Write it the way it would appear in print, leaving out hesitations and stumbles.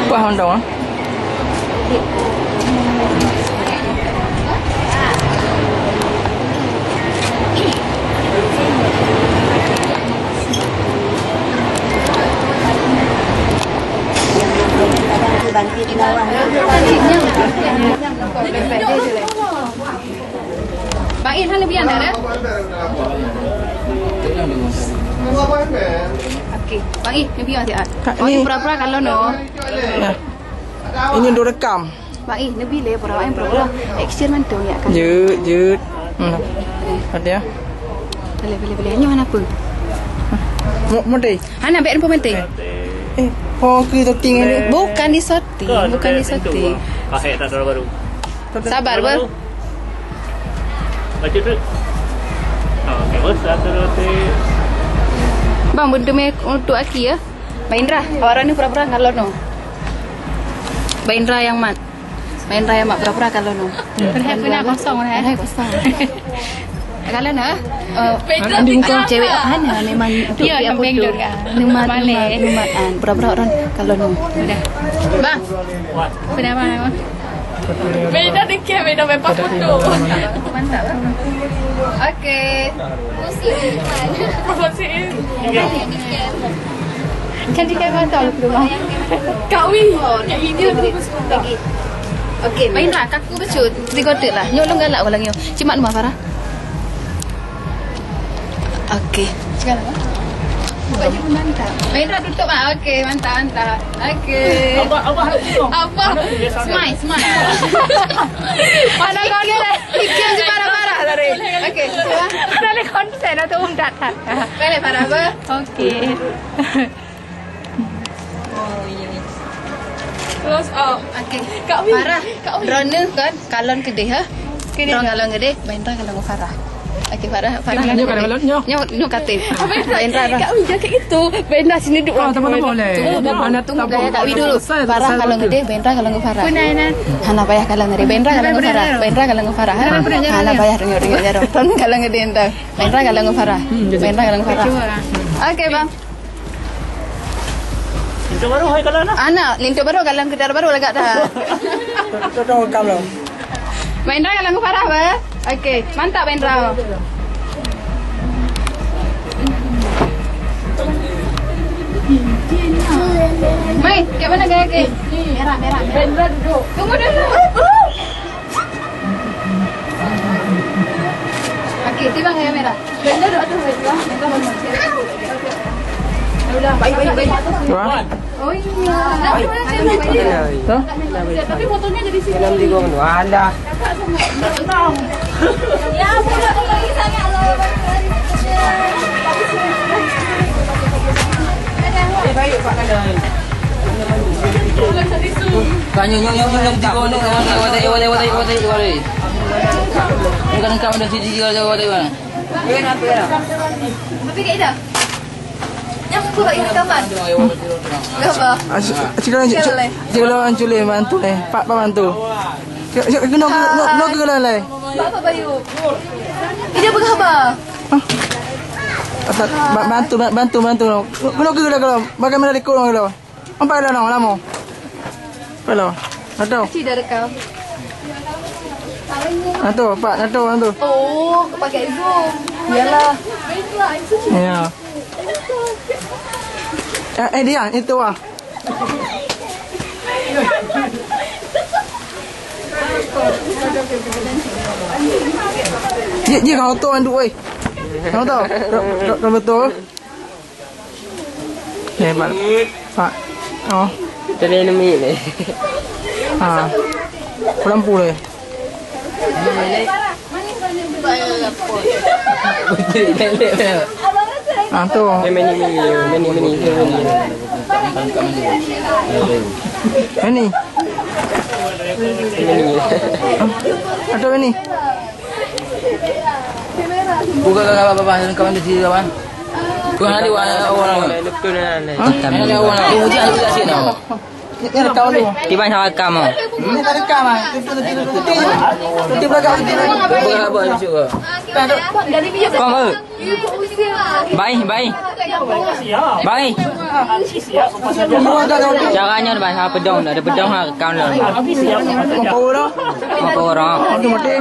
Upah orang tahu. Bantik di bawah. Bang In, hang lebih anda dah? Okey, Bang In, lebih anda siap. Oh, ni pura-pura kalau no. Ya. Ini untuk rekam. Bang In, lebih le pura-pura action mantu ya kan. Jut. Ada ya. Boleh. Ni mana apa? Mau deh. Hana baik info penting. Ke toting ni. Bukan di sorting, Kahek tak ada baru. Sabar ber. Baca tu. Okey, bos satu roti. Bang, benda me untuk Aki ya. Bang Indra, orang ni pura-pura kalau no. Bang Indra yang mat. Bang Indra yang mat pura-pura kalau no. Pernah kosong lah. Kosong. Kalau na, cewek Hana memang untuk dia foto. Numat pura-pura orang kalau no. Sudah. Bang. Kenapa nama? Beda dikit, beda bepa foto. Mantap. Okey. Promosiin. Kan dia kan tahu rumah. Kawi. Yang ini lagi. Okey, main lah kaku becut. Tiga lah. Nyolong galak kalau ngio. Cimat rumah Farah. Okey. Sekarang apa? Baju mantap. Main dah tutup ah. Okey, mantap. Okey. Apa? Smile. Mana kau ni? Ikan je parah-parah tadi. Okey, cuba. Boleh konsen atau datang. Boleh parah apa? Okey. Terus Okey. Kak Wi. Farah. Drone kan kalon gede ha? Drone kalon gede, main dah kalon Farah. Okey Farah. Nyo kalau Nyo katil. Kak Wi jangan itu. Benda sini duduk. Teman-teman boleh. Tunggu gaya Kak Wi dulu. Farah kalon gede, Bendra kalon Farah. Punan. Hana payah kalon gede, Bendra kalon Farah. Bendra kalon Farah. Hana payah ringo-ringo jaro. Ton kalon gede entah. Bendra kalon Farah. Bendra kalon Farah. Okey bang. Itu baru hai kalau nak. Anak, lintu baru kalon kedar baru lagak dah. Tolong rekam lo. Bendra kalon Farah ba? Okey, mantap Bendra. Mai, kat mana gaya ke? Merah. Benda duduk. Tunggu dulu. Okey, tiba gaya merah. Benda duduk aduh benda. Benda bagus. Udah, baik. Tuan. Oh iya. Tu. Tapi fotonya jadi sini. Dalam di gong tu. Alah. Ya, boleh lagi sangat loh. Baik Pak Kadai. Tanya nyong tiga ni wala. Bukan kau dah siji wala. Tapi kat ida. Yang aku bagi rekaman. Apa? Cikgu ancule bantu ni. Pak bantu. Kena kena lai. Apa Bayu? Ida berkhabar. Bantu. Kena kena kalau bagaimana rekod kalau. Apa dah nak lama? Kalau. Atau. Tidak rekam. Atau Pak, atau. Oh, pakai Zoom. Yalah. Ya. Dia itu ah. Dia kau tahu anduk oi. Kau tahu? Dah betul. Pak. Oh. Tadi ni ni. Lampu le. Tu. Meni. Atau ini? Bukan apa-apa, kawan di sini kawan. Kau ada orang. Betul ni. Ada orang. Ujian juga sini. Ini rekam dulu. Di mana rekam ah? Ini tak rekam ah. Tutup belakang tutup lagi. Apa juga? Dari dia. Kau apa? Baik. Baik. Siap. Semua dah kau. Caranya baik apa pedang, ada pedang rekam lah. Habis siap. Kau dah. Apa orang? Aduh mati.